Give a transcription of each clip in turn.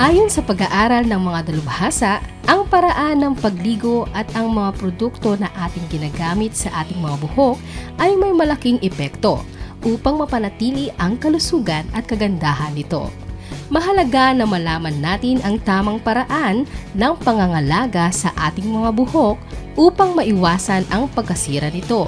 Ayon sa pag-aaral ng mga dalubhasa, ang paraan ng pagligo at ang mga produkto na ating ginagamit sa ating mga buhok ay may malaking epekto upang mapanatili ang kalusugan at kagandahan nito. Mahalaga na malaman natin ang tamang paraan ng pangangalaga sa ating mga buhok upang maiwasan ang pagkasira nito.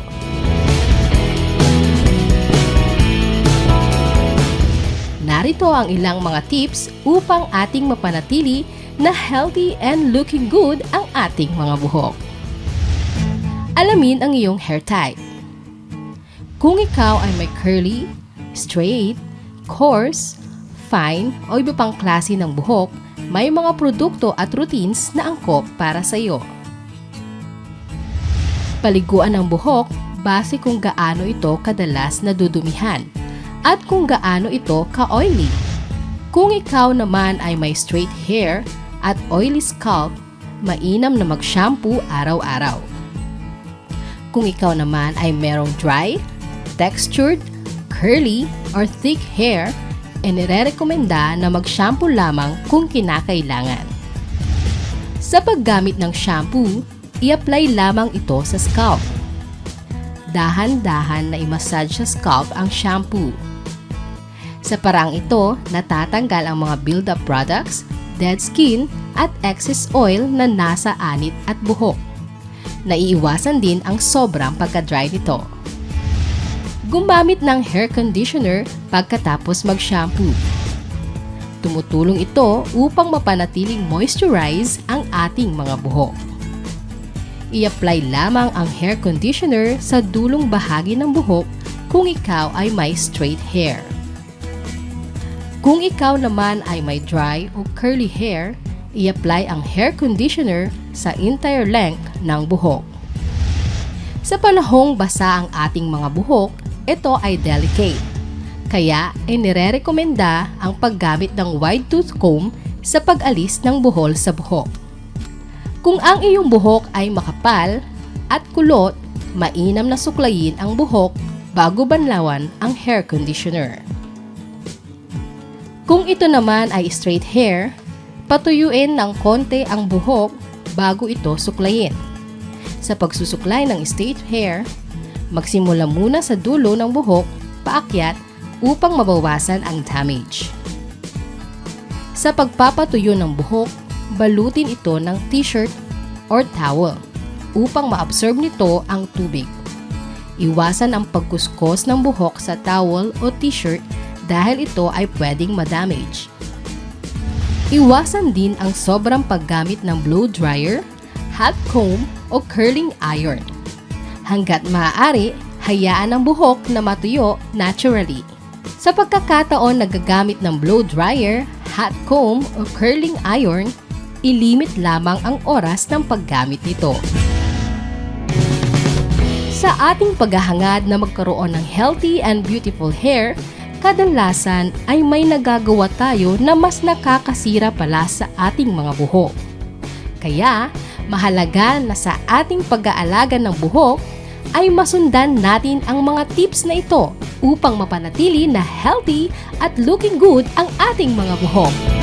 Narito ang ilang mga tips upang ating mapanatili na healthy and looking good ang ating mga buhok. Alamin ang iyong hair type. Kung ikaw ay may curly, straight, coarse, fine o iba pang klase ng buhok, may mga produkto at routines na angkop para sa iyo. Paliguan ng buhok base kung gaano ito kadalas nadudumihan at kung gaano ito ka-oily. Kung ikaw naman ay may straight hair at oily scalp, mainam na mag-shampoo araw-araw. Kung ikaw naman ay merong dry, textured, curly, or thick hair, inirerekomenda na mag-shampoo lamang kung kinakailangan. Sa paggamit ng shampoo, i-apply lamang ito sa scalp. Dahan-dahan na i-massage sa scalp ang shampoo. Sa paraang ito, natatanggal ang mga build-up products, dead skin, at excess oil na nasa anit at buhok. Naiiwasan din ang sobrang pagka-dry nito. Gumamit ng hair conditioner pagkatapos mag-shampoo. Tumutulong ito upang mapanatiling moisturize ang ating mga buhok. I-apply lamang ang hair conditioner sa dulong bahagi ng buhok kung ikaw ay may straight hair. Kung ikaw naman ay may dry o curly hair, i-apply ang hair conditioner sa entire length ng buhok. Sa panahong basa ang ating mga buhok, ito ay delicate. Kaya, inirerekomenda ang paggamit ng wide tooth comb sa pag-alis ng buhol sa buhok. Kung ang iyong buhok ay makapal at kulot, mainam na suklayin ang buhok bago banlawan ang hair conditioner. Kung ito naman ay straight hair, patuyuin ng konti ang buhok bago ito suklayin. Sa pagsusuklay ng straight hair, magsimula muna sa dulo ng buhok paakyat upang mabawasan ang damage. Sa pagpapatuyo ng buhok, balutin ito ng t-shirt or towel upang ma-absorb nito ang tubig. Iwasan ang pagkuskos ng buhok sa towel o t-shirt dahil ito ay pwedeng ma-damage. Iwasan din ang sobrang paggamit ng blow dryer, hot comb o curling iron. Hanggat maaari, hayaan ang buhok na matuyo naturally. Sa pagkakataon na gagamit ng blow dryer, hot comb o curling iron, ilimit lamang ang oras ng paggamit nito. Sa ating paghahangad na magkaroon ng healthy and beautiful hair, kadalasan ay may nagagawa tayo na mas nakakasira pala sa ating mga buhok. Kaya, mahalaga na sa ating pag-aalaga ng buhok ay masundan natin ang mga tips na ito upang mapanatili na healthy at looking good ang ating mga buhok.